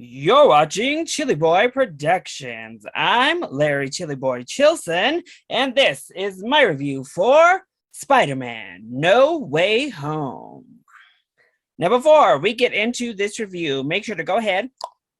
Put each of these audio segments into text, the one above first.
You're watching ChillyBoy Productions. I'm Larry ChillyBoy Chilson, and this is my review for Spider-Man No Way Home. Now, before we get into this review, make sure to go ahead,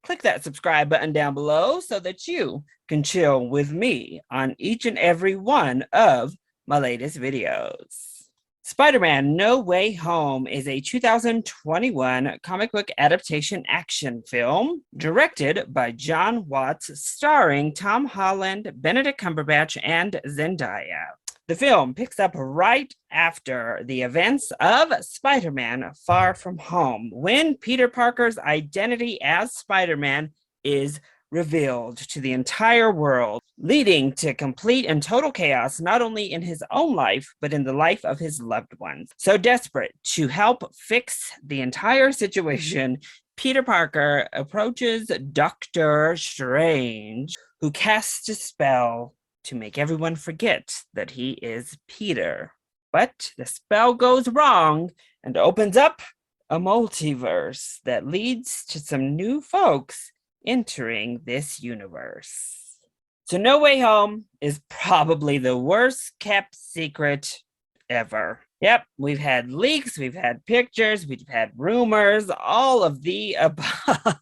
click that subscribe button down below so that you can chill with me on each and every one of my latest videos. Spider-Man No Way Home is a 2021 comic book adaptation action film directed by John Watts, starring Tom Holland, Benedict Cumberbatch, and Zendaya. The film picks up right after the events of Spider-Man Far From Home, when Peter Parker's identity as Spider-Man is revealed to the entire world, leading to complete and total chaos, not only in his own life, but in the life of his loved ones. So desperate to help fix the entire situation, Peter Parker approaches Doctor Strange, who casts a spell to make everyone forget that he is Peter. But the spell goes wrong and opens up a multiverse that leads to some new folks entering this universe. So No Way Home is probably the worst kept secret ever. Yep, we've had leaks, we've had pictures, we've had rumors, all of the above.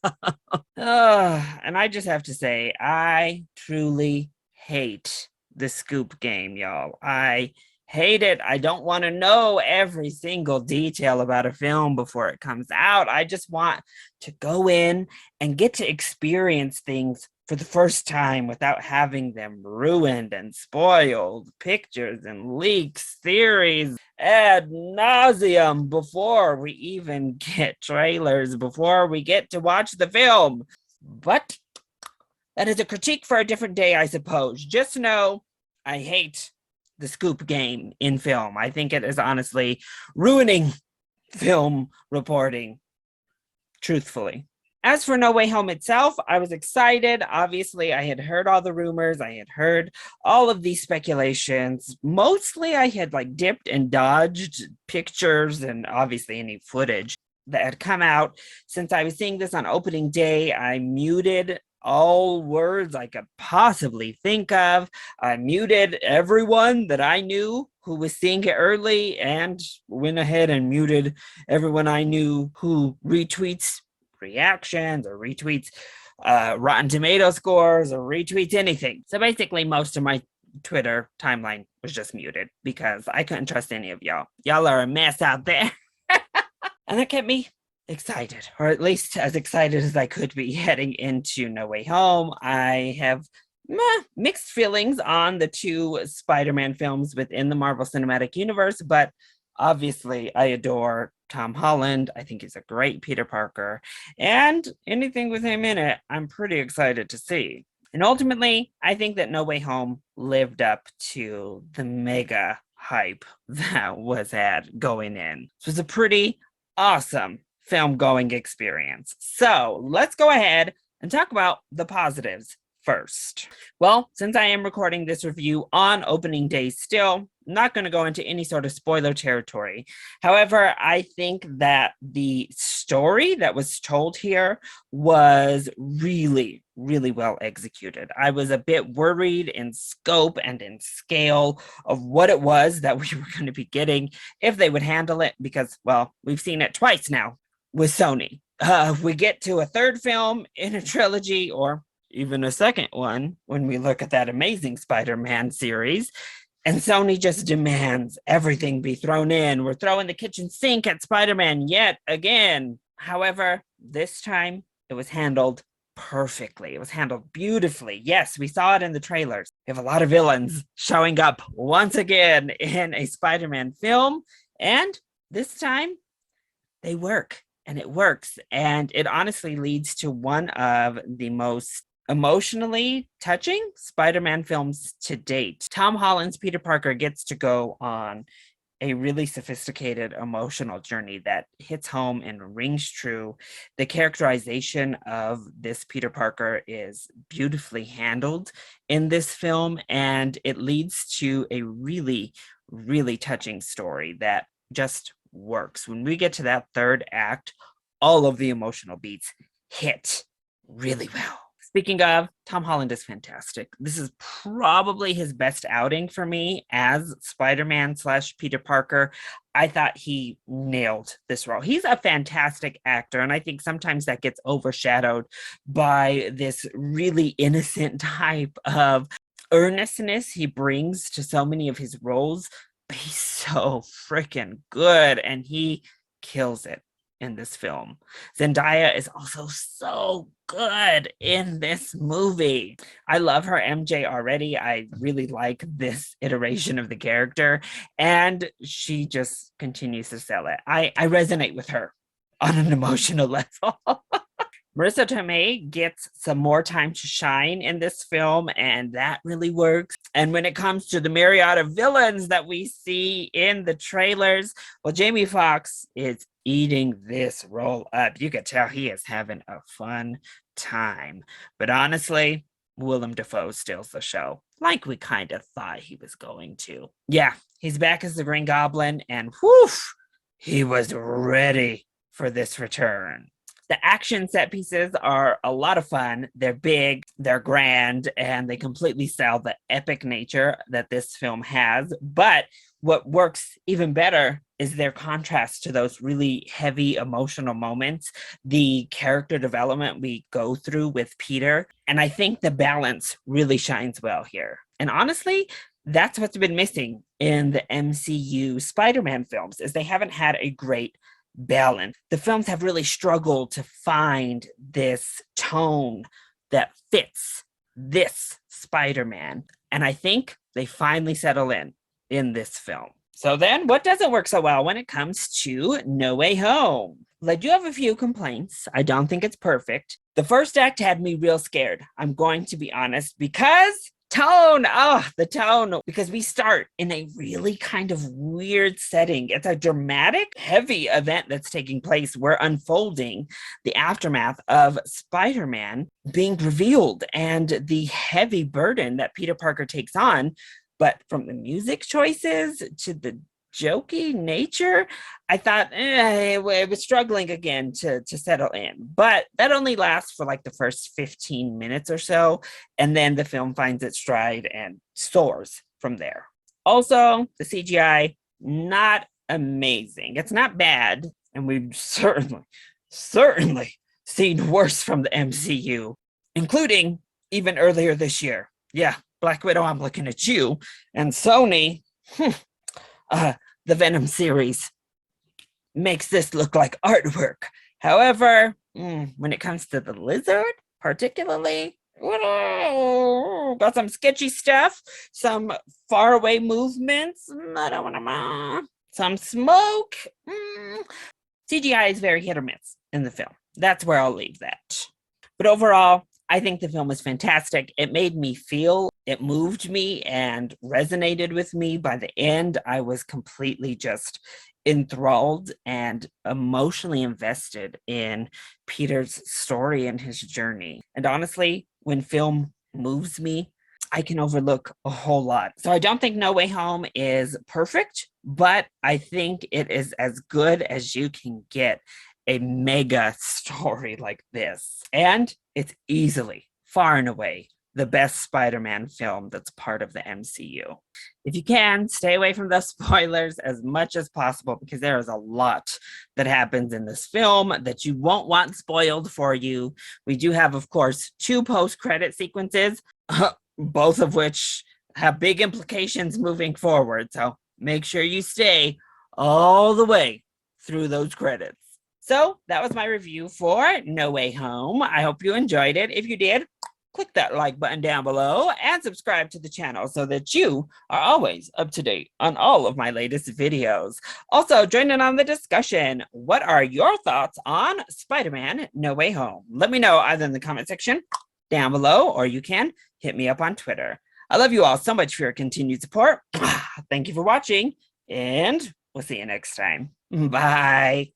And I just have to say, I truly hate the scoop game, y'all. I hate it. I don't want to know every single detail about a film before it comes out. I just want to go in and get to experience things for the first time without having them ruined and spoiled. Pictures and leaks, theories ad nauseum before we even get trailers, before we get to watch the film. But that is a critique for a different day, I suppose. Just know I hate the scoop game in film. I think it is honestly ruining film reporting, truthfully. As for No Way Home itself, I was excited. Obviously, I had heard all the rumors. I had heard all of these speculations. Mostly, I had dipped and dodged pictures and obviously any footage that had come out. Since I was seeing this on opening day, I muted all words I could possibly think of. I muted everyone that I knew who was seeing it early, and went ahead and muted everyone I knew who retweets reactions or retweets Rotten Tomato scores or retweets anything. So basically, most of my Twitter timeline was just muted because I couldn't trust any of y'all. Y'all are a mess out there. And that kept me excited, or at least as excited as I could be heading into No Way Home. I have mixed feelings on the two Spider-Man films within the Marvel Cinematic Universe, but obviously I adore Tom Holland. I think he's a great Peter Parker, and anything with him in it, I'm pretty excited to see. And ultimately, I think that No Way Home lived up to the mega hype that was had going in. It was a pretty awesome film going experience. So let's go ahead and talk about the positives first. Well, since I am recording this review on opening day still, I'm not going to go into any sort of spoiler territory. However, I think that the story that was told here was really, really well executed. I was a bit worried in scope and in scale of what it was that we were going to be getting, if they would handle it, because, well, we've seen it twice now with Sony. We get to a third film in a trilogy, or even a second one when we look at that Amazing Spider-Man series, and Sony just demands everything be thrown in. We're throwing the kitchen sink at Spider-Man yet again. However, this time it was handled perfectly. It was handled beautifully. Yes, we saw it in the trailers. We have a lot of villains showing up once again in a Spider-Man film, and this time they work. And it works. And it honestly leads to one of the most emotionally touching Spider-Man films to date. Tom Holland's Peter Parker gets to go on a really sophisticated emotional journey that hits home and rings true. The characterization of this Peter Parker is beautifully handled in this film, and it leads to a really, really touching story that just works. When we get to that third act, all of the emotional beats hit really well. Speaking of, Tom Holland is fantastic. This is probably his best outing for me as Spider-Man / Peter Parker. I thought he nailed this role. He's a fantastic actor, and I think sometimes that gets overshadowed by this really innocent type of earnestness he brings to so many of his roles. But he's so freaking good, and he kills it in this film. Zendaya is also so good in this movie. I love her MJ already. I really like this iteration of the character, and she just continues to sell it. I resonate with her on an emotional level. Marissa Tomei gets some more time to shine in this film, and that really works. And when it comes to the myriad of villains that we see in the trailers, well, Jamie Foxx is eating this role up. You could tell he is having a fun time. But honestly, Willem Dafoe steals the show, like we kind of thought he was going to. Yeah, he's back as the Green Goblin, and whew, he was ready for this return. The action set pieces are a lot of fun. They're big, they're grand, and they completely sell the epic nature that this film has. But what works even better is their contrast to those really heavy emotional moments, the character development we go through with Peter. And I think the balance really shines well here. And honestly, that's what's been missing in the MCU Spider-Man films, is they haven't had a great balance. The films have really struggled to find this tone that fits this Spider-Man. And I think they finally settle in this film. So then, what doesn't work so well when it comes to No Way Home? Well, I do have a few complaints. I don't think it's perfect. The first act had me real scared, I'm going to be honest, because the tone, because we start in a really kind of weird setting. It's a dramatic, heavy event that's taking place. We're unfolding the aftermath of Spider-Man being revealed and the heavy burden that Peter Parker takes on. But from the music choices to the jokey nature, I thought it was struggling again to settle in. But that only lasts for like the first 15 minutes or so. And then the film finds its stride and soars from there. Also, the CGI, not amazing. It's not bad. And we've certainly seen worse from the MCU, including even earlier this year. Yeah, Black Widow, I'm looking at you. And Sony, the Venom series makes this look like artwork. However, when it comes to the Lizard, particularly, got some sketchy stuff, some faraway movements, some smoke. CGI is very hit or miss in the film. That's where I'll leave that. But overall, I think the film was fantastic. It made me feel, it moved me and resonated with me. By the end, I was completely just enthralled and emotionally invested in Peter's story and his journey. And honestly, when film moves me, I can overlook a whole lot. So I don't think No Way Home is perfect, but I think it is as good as you can get a mega story like this. And it's easily, far and away, the best Spider-Man film that's part of the MCU. If you can, stay away from the spoilers as much as possible, because there is a lot that happens in this film that you won't want spoiled for you. We do have, of course, 2 post-credit sequences, both of which have big implications moving forward. So make sure you stay all the way through those credits. So that was my review for No Way Home. I hope you enjoyed it. If you did, click that like button down below and subscribe to the channel so that you are always up to date on all of my latest videos. Also, join in on the discussion. What are your thoughts on Spider-Man No Way Home? Let me know either in the comment section down below, or you can hit me up on Twitter. I love you all so much for your continued support. Thank you for watching, and we'll see you next time. Bye.